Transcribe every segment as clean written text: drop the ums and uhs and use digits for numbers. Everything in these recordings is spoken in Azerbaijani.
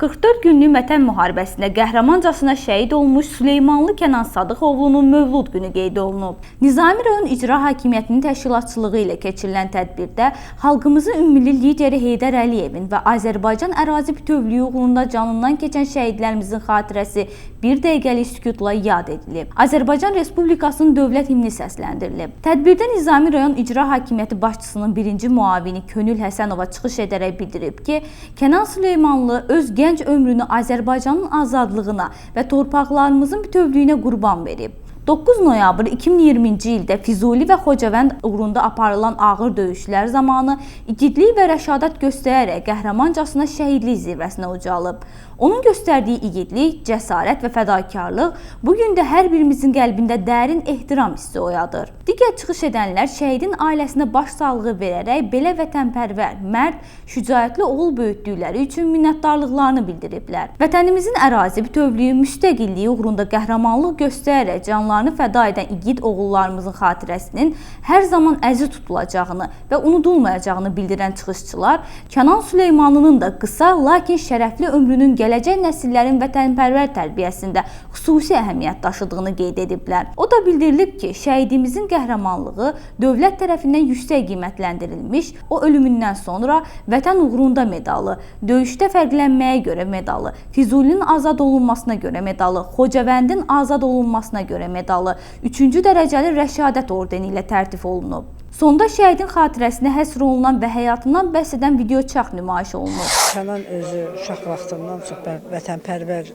44 günlük Vətən müharibəsində qəhrəmancasına şəhid olmuş Süleymanlı Kənan Sadıqoğlunun Mövlud günü qeyd olunub. Nizami rayon İcra Hakimiyyətinin təşkilatçılığı ilə keçirilən tədbirdə xalqımızın ümmili lideri Heydər Əliyevin və Azərbaycan ərazi bütövlüyü uğrunda canından keçən şəhidlərimizin xatirəsi bir dəqiqəlik sükutla yad edilib. Azərbaycan Respublikasının dövlət himni səsləndirilib. Tədbirdə Nizami rayon İcra Hakimiyyəti başçısının birinci müavini Könül Həsənova çıxış edərək bildirib ki, Kənan Süleymanlı öz gənc ömrünü Azərbaycanın azadlığına və torpaqlarımızın bütövlüyünə qurban verib. 9 noyabr 2020-ci ildə Füzuli və Xocavənd uğrunda aparılan ağır döyüşlər zamanı igidlik və rəşadət göstərərək qəhrəmancasına şəhidlik zirvəsinə ucalıb. Onun göstərdiyi igidlik, cəsarət və fədakarlıq bu gün də hər birimizin qəlbində dərin ehtiram hissi oyadır. Digər çıxış edənlər şəhidin ailəsinə başsağlığı verərək belə vətənpərvər, mərd, şücaətli oğul böyütdükləri üçün minnətdarlıqlarını bildiriblər. Vətənimizin ərazi bütövlüyü, müstəqilliyi uğrunda qəhrəmanlıq göstərərək canlarını fəda edən igid oğullarımızın xatirəsinin hər zaman əziz tutulacağını və unudulmayacağını bildirən çıxışçılar Kənan Süleymanlının da qısa, lakin şərəfli ömrünün gələcək nəsillərin vətənpərvər tərbiyəsində xüsusi əhəmiyyət daşıdığını qeyd ediblər. O da bildirilib ki, şəhidimizin qəhrəmanlığı dövlət tərəfindən yüksək qiymətləndirilmiş, o ölümündən sonra Vətən uğrunda medalı, döyüşdə fərqlənməyə görə medalı, Füzulinin azad olunmasına görə medalı, Xocavəndin azad olunmasına görə medalı, 3-cü dərəcəli rəşadət ordeni ilə tərtib olunub. Sonda şəhidin xatirəsinə həsr olunan və həyatından bəhs edən videoçarx nümayiş olunub. Kənan özü uşaq vaxtından çox vətənpərvər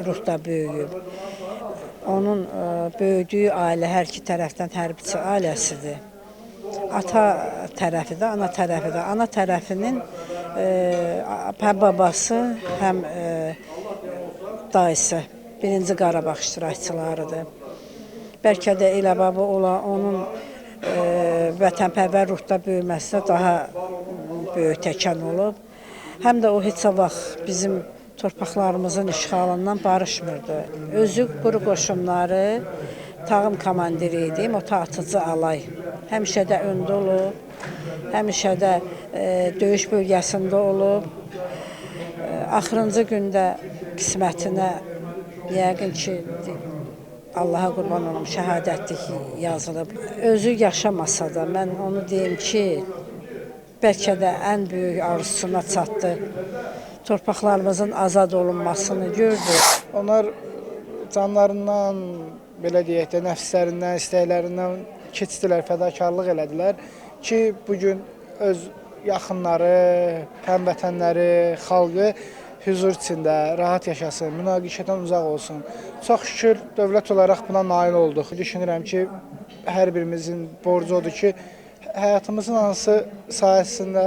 ruhda böyüyüb. Onun böyüdüyü ailə hər iki tərəfdən hərbiçi ailəsidir. Ata tərəfi də, ana tərəfi də. Ana tərəfinin həm babası, həm dayısı birinci Qarabağ iştirakçılarıdır. Bəlkə də elə baba olan onun vətənpərvər ruhda böyüməsinə daha böyük təkan olub. Həm də o heç vaxt bizim torpaqlarımızın işğalından barışmırdı. Özü quru qoşunları, tağım komandiri idi, motatıcı alay. Həmişə də öndə olub, həmişə də döyüş bölgəsində olub. Axırıncı gündə qismətinə yəqin ki, Allaha qurban olum, şəhadətlik yazılıb. Özü yaşamasa da mən onu deyim ki, bəlkə də ən böyük arzusuna çatdı. Torpaqlarımızın azad olunmasını gördü. Onlar canlarından, belə deyək də, nəfslərindən, istəklərindən keçdilər, fədakarlıq elədilər ki, bugün öz yaxınları, həmvətənləri, xalqı huzur içində, rahat yaşasın, münaqişədən uzaq olsun. Çox şükür, dövlət olaraq buna nail olduq. Düşünürəm ki, hər birimizin borcu odur ki, həyatımızın hansı sahəsində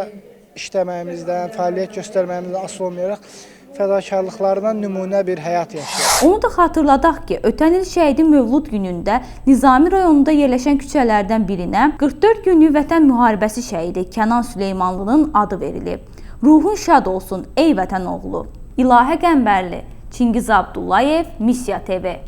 işləməyimizdən, fəaliyyət göstərməyimizdən asılı olmayaraq fədakarlıqlarından nümunə bir həyat yaşayaq. Onu da xatırladaq ki, ötən il şəhidin Mövlud günündə Nizami rayonunda yerləşən küçələrdən birinə 44 günlük Vətən müharibəsi şəhidi Kənan Süleymanlının adı verilib. Ruhun şad olsun ey vətən oğlu. İlahə Qəmbərli, Çingiz Abdullayev, Missiya TV.